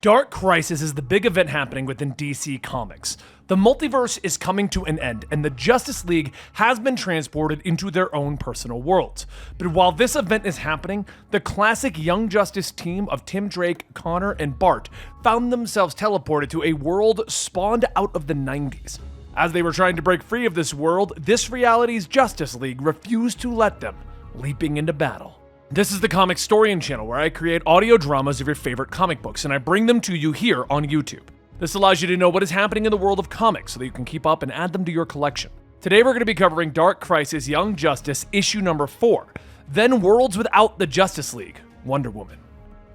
Dark Crisis is the big event happening within DC Comics. The multiverse is coming to an end, and the Justice League has been transported into their own personal worlds. But while this event is happening, the classic Young Justice team of Tim Drake, Connor, and Bart found themselves teleported to a world spawned out of the 90s. As they were trying to break free of this world, this reality's Justice League refused to let them, leaping into battle. This is the Comicstorian channel where I create audio dramas of your favorite comic books, and I bring them to you here on YouTube. This allows you to know what is happening in the world of comics so that you can keep up and add them to your collection. Today we're going to be covering Dark Crisis Young Justice issue number 4, then Worlds Without the Justice League, Wonder Woman.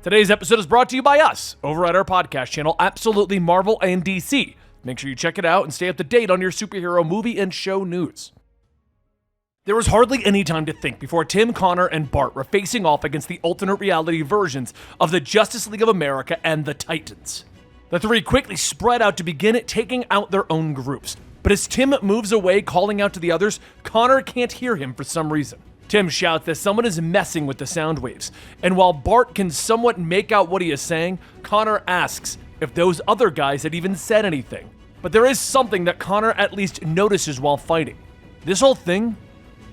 Today's episode is brought to you by us over at our podcast channel, Absolutely Marvel and DC. Make sure you check it out and stay up to date on your superhero movie and show news. There was hardly any time to think before Tim, Connor, and Bart were facing off against the alternate reality versions of the Justice League of America and the Titans. The three quickly spread out to begin taking out their own groups, but as Tim moves away calling out to the others, Connor can't hear him for some reason. Tim shouts that someone is messing with the sound waves, and while Bart can somewhat make out what he is saying, Connor asks if those other guys had even said anything. But there is something that Connor at least notices while fighting. This whole thing,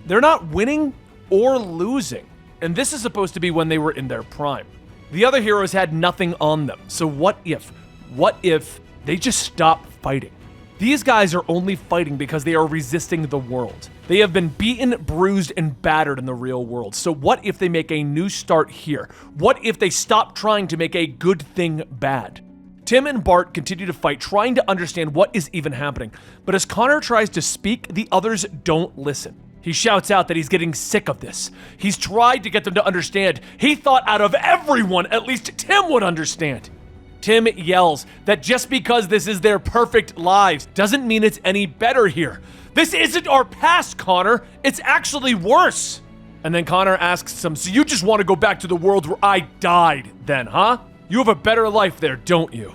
they're not winning or losing, and this is supposed to be when they were in their prime. The other heroes had nothing on them, so what if they just stop fighting? These guys are only fighting because they are resisting the world. They have been beaten, bruised, and battered in the real world, so what if they make a new start here? What if they stop trying to make a good thing bad? Tim and Bart continue to fight, trying to understand what is even happening, but as Connor tries to speak, the others don't listen. He shouts out that he's getting sick of this. He's tried to get them to understand. He thought out of everyone, at least Tim would understand. Tim yells that just because this is their perfect lives doesn't mean it's any better here. This isn't our past, Connor. It's actually worse. And then Connor asks him, so you just want to go back to the world where I died then, huh? You have a better life there, don't you?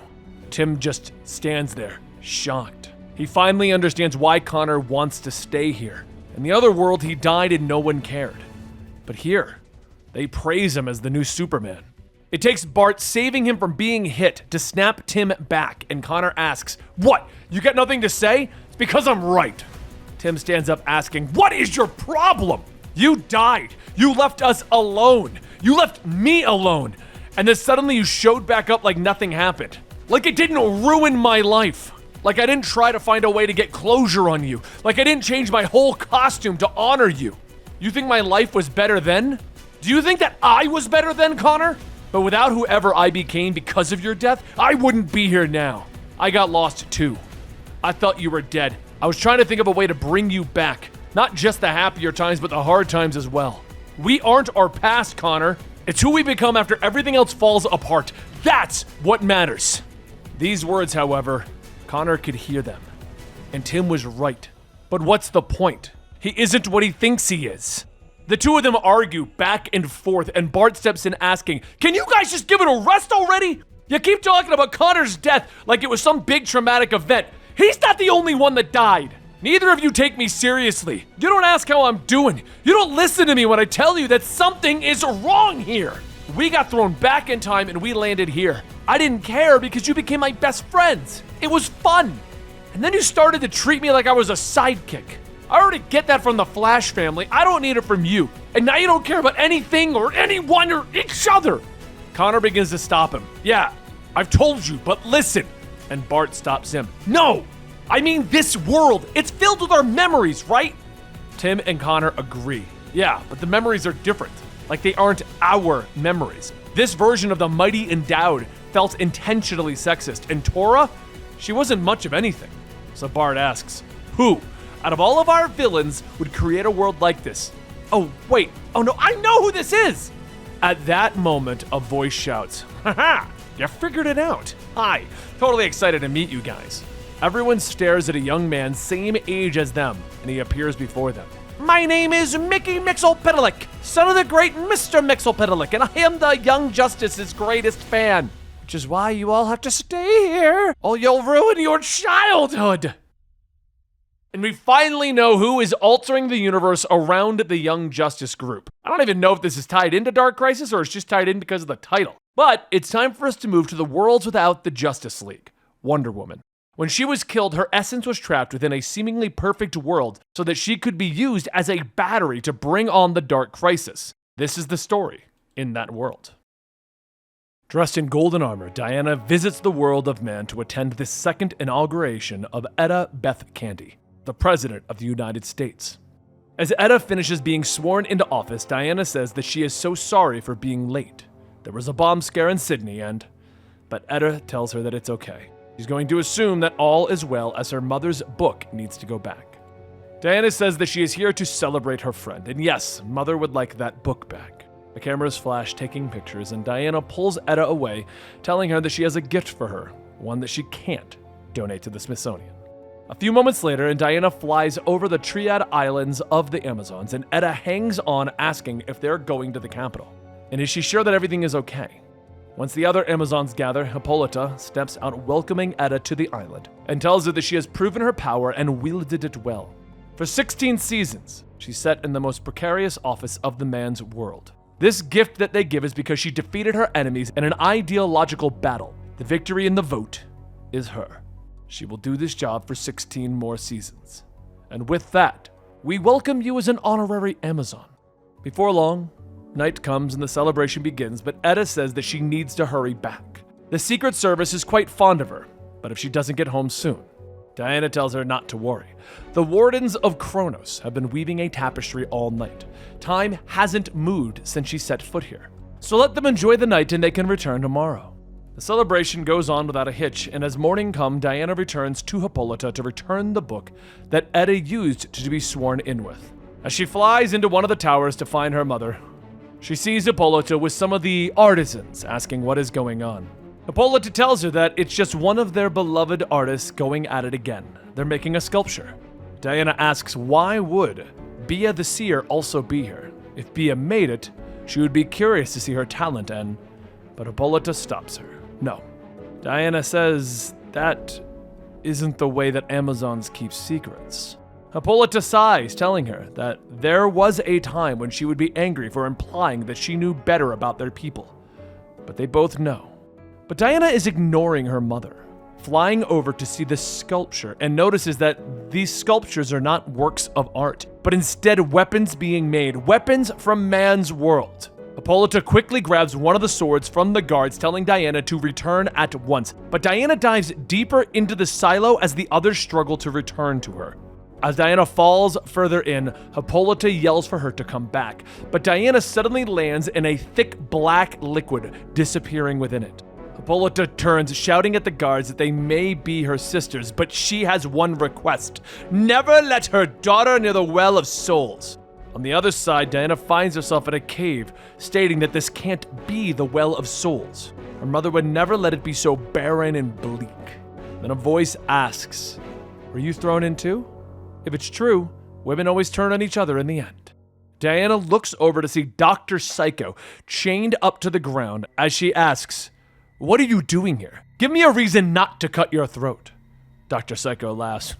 Tim just stands there, shocked. He finally understands why Connor wants to stay here. In the other world, he died and no one cared. But here, they praise him as the new Superman. It takes Bart saving him from being hit to snap Tim back, and Connor asks, "What? You got nothing to say? It's because I'm right." Tim stands up asking, "What is your problem? You died. You left us alone. You left me alone. And then suddenly you showed back up like nothing happened. Like it didn't ruin my life. Like I didn't try to find a way to get closure on you. Like I didn't change my whole costume to honor you. You think my life was better then? Do you think that I was better then, Connor? But without whoever I became because of your death, I wouldn't be here now. I got lost too. I thought you were dead. I was trying to think of a way to bring you back. Not just the happier times, but the hard times as well. We aren't our past, Connor. It's who we become after everything else falls apart. That's what matters." These words, however, Connor could hear them. And Tim was right. But what's the point? He isn't what he thinks he is. The two of them argue back and forth, and Bart steps in asking, "Can you guys just give it a rest already? You keep talking about Connor's death like it was some big traumatic event. He's not the only one that died. Neither of you take me seriously. You don't ask how I'm doing. You don't listen to me when I tell you that something is wrong here. We got thrown back in time and we landed here. I didn't care because you became my best friends. It was fun. And then you started to treat me like I was a sidekick. I already get that from the Flash family. I don't need it from you. And now you don't care about anything or anyone or each other." Connor begins to stop him. "Yeah, I've told you, but listen." And Bart stops him. "No, I mean this world. It's filled with our memories, right?" Tim and Connor agree. "Yeah, but the memories are different. Like they aren't our memories. This version of the Mighty Endowed felt intentionally sexist, and Tora, she wasn't much of anything." So Bart asks, "Who, out of all of our villains, would create a world like this?" "Oh, wait. Oh no, I know who this is!" At that moment, a voice shouts, "Haha, you figured it out. Hi, totally excited to meet you guys." Everyone stares at a young man same age as them, and he appears before them. "My name is Mickey Mixelpidalick, son of the great Mr. Mixelpidalick, and I am the Young Justice's greatest fan. Which is why you all have to stay here, or you'll ruin your childhood." And we finally know who is altering the universe around the Young Justice group. I don't even know if this is tied into Dark Crisis or it's just tied in because of the title. But it's time for us to move to the worlds without the Justice League, Wonder Woman. When she was killed, her essence was trapped within a seemingly perfect world so that she could be used as a battery to bring on the Dark Crisis. This is the story in that world. Dressed in golden armor, Diana visits the world of man to attend the second inauguration of Etta Beth Candy, the President of the United States. As Etta finishes being sworn into office, Diana says that she is so sorry for being late. There was a bomb scare in Sydney but Etta tells her that it's okay. She's going to assume that all is well as her mother's book needs to go back. Diana says that she is here to celebrate her friend, and yes, Mother would like that book back. The cameras flash taking pictures, and Diana pulls Etta away, telling her that she has a gift for her, one that she can't donate to the Smithsonian. A few moments later, and Diana flies over the Triad Islands of the Amazons, and Etta hangs on asking if they're going to the capital. And is she sure that everything is okay? Once the other Amazons gather, Hippolyta steps out welcoming Etta to the island and tells her that she has proven her power and wielded it well. For 16 seasons, she sat in the most precarious office of the man's world. This gift that they give is because she defeated her enemies in an ideological battle. The victory in the vote is her. She will do this job for 16 more seasons. And with that, we welcome you as an honorary Amazon. Before long, night comes and the celebration begins, but Etta says that she needs to hurry back. The Secret Service is quite fond of her, but if she doesn't get home soon, Diana tells her not to worry. The Wardens of Kronos have been weaving a tapestry all night. Time hasn't moved since she set foot here. So let them enjoy the night and they can return tomorrow. The celebration goes on without a hitch, and as morning comes, Diana returns to Hippolyta to return the book that Etta used to be sworn in with. As she flies into one of the towers to find her mother, she sees Hippolyta with some of the artisans asking what is going on. Hippolyta tells her that it's just one of their beloved artists going at it again. They're making a sculpture. Diana asks why would Bia the Seer also be here? If Bia made it, she would be curious to see her talent but Hippolyta stops her. No. Diana says that isn't the way that Amazons keep secrets. Hippolyta sighs, telling her that there was a time when she would be angry for implying that she knew better about their people. But they both know. But Diana is ignoring her mother, flying over to see the sculpture, and notices that these sculptures are not works of art, but instead weapons being made, weapons from man's world. Hippolyta quickly grabs one of the swords from the guards, telling Diana to return at once. But Diana dives deeper into the silo as the others struggle to return to her. As Diana falls further in, Hippolyta yells for her to come back, but Diana suddenly lands in a thick black liquid, disappearing within it. Hippolyta turns, shouting at the guards that they may be her sisters, but she has one request: never let her daughter near the Well of Souls. On the other side, Diana finds herself in a cave, stating that this can't be the Well of Souls. Her mother would never let it be so barren and bleak. Then a voice asks, "Were you thrown in too?" If it's true, women always turn on each other in the end. Diana looks over to see Dr. Psycho chained up to the ground as she asks, "What are you doing here? Give me a reason not to cut your throat." Dr. Psycho laughs,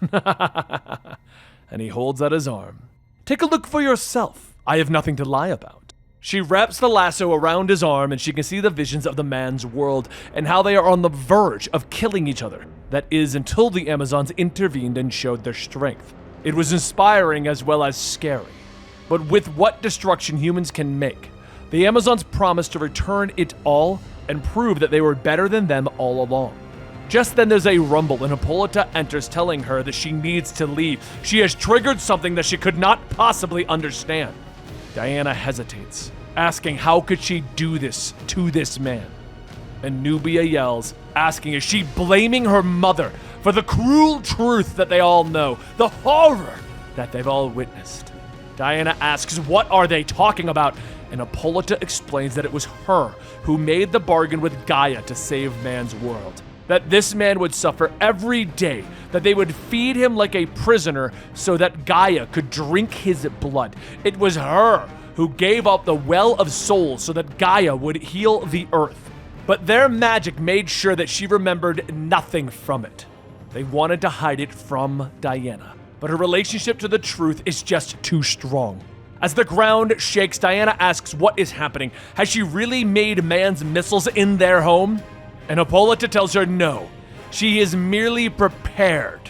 and he holds out his arm. "Take a look for yourself. I have nothing to lie about." She wraps the lasso around his arm, and she can see the visions of the man's world and how they are on the verge of killing each other. That is, until the Amazons intervened and showed their strength. It was inspiring as well as scary. But with what destruction humans can make, the Amazons promised to return it all and prove that they were better than them all along. Just then there's a rumble and Hippolyta enters, telling her that she needs to leave. She has triggered something that she could not possibly understand. Diana hesitates, asking how could she do this to this man? And Nubia yells, asking is she blaming her mother for the cruel truth that they all know, the horror that they've all witnessed. Diana asks, what are they talking about? And Hippolyta explains that it was her who made the bargain with Gaia to save man's world. That this man would suffer every day, that they would feed him like a prisoner so that Gaia could drink his blood. It was her who gave up the Well of Souls so that Gaia would heal the earth. But their magic made sure that she remembered nothing from it. They wanted to hide it from Diana, but her relationship to the truth is just too strong. As the ground shakes, Diana asks what is happening. Has she really made man's missiles in their home? And Hippolyta tells her no. She is merely prepared.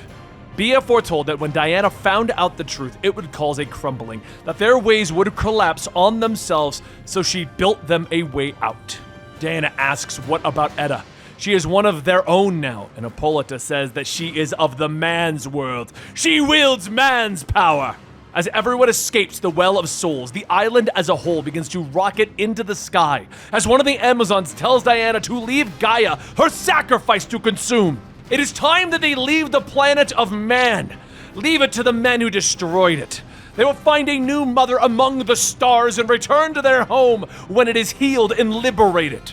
Bia foretold that when Diana found out the truth, it would cause a crumbling, that their ways would collapse on themselves, so she built them a way out. Diana asks what about Edda? She is one of their own now, and Hippolyta says that she is of the man's world. She wields man's power. As everyone escapes the Well of Souls, the island as a whole begins to rocket into the sky, as one of the Amazons tells Diana to leave Gaia, her sacrifice to consume. It is time that they leave the planet of man. Leave it to the men who destroyed it. They will find a new mother among the stars and return to their home when it is healed and liberated.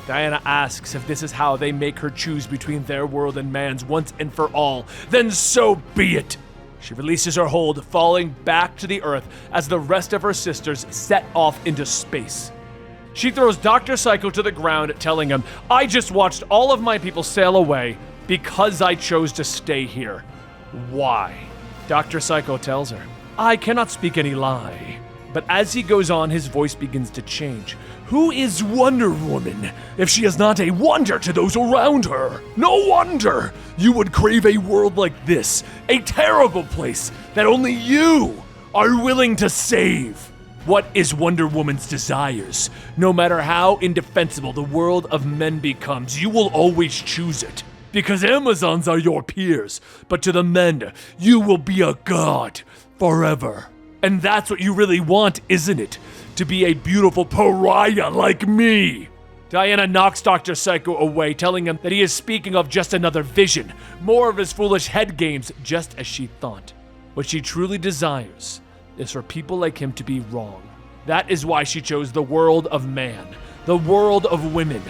Diana asks if this is how they make her choose between their world and man's once and for all. Then so be it. She releases her hold, falling back to the earth as the rest of her sisters set off into space. She throws Dr. Psycho to the ground, telling him, I just watched all of my people sail away because I chose to stay here. Why? Dr. Psycho tells her, I cannot speak any lie. But as he goes on, his voice begins to change. Who is Wonder Woman if she is not a wonder to those around her? No wonder you would crave a world like this, a terrible place that only you are willing to save. What is Wonder Woman's desires? No matter how indefensible the world of men becomes, you will always choose it. Because Amazons are your peers, but to the men, you will be a god forever. And that's what you really want, isn't it? To be a beautiful pariah like me. Diana knocks Dr. Psycho away, telling him that he is speaking of just another vision, more of his foolish head games, just as she thought. What she truly desires is for people like him to be wrong. That is why she chose the world of man, the world of women,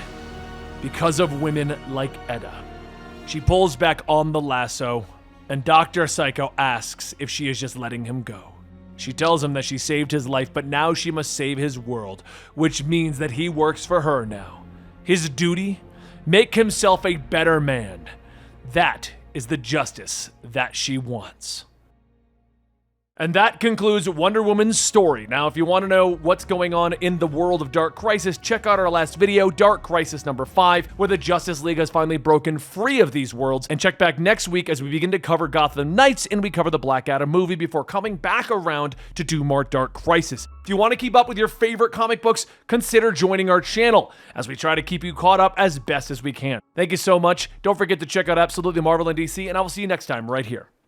because of women like Edda. She pulls back on the lasso, and Dr. Psycho asks if she is just letting him go. She tells him that she saved his life, but now she must save his world, which means that he works for her now. His duty? Make himself a better man. That is the justice that she wants. And that concludes Wonder Woman's story. Now, if you want to know what's going on in the world of Dark Crisis, check out our last video, Dark Crisis number 5, where the Justice League has finally broken free of these worlds. And check back next week as we begin to cover Gotham Knights and we cover the Black Adam movie before coming back around to do more Dark Crisis. If you want to keep up with your favorite comic books, consider joining our channel as we try to keep you caught up as best as we can. Thank you so much. Don't forget to check out Absolutely Marvel and DC, and I will see you next time right here.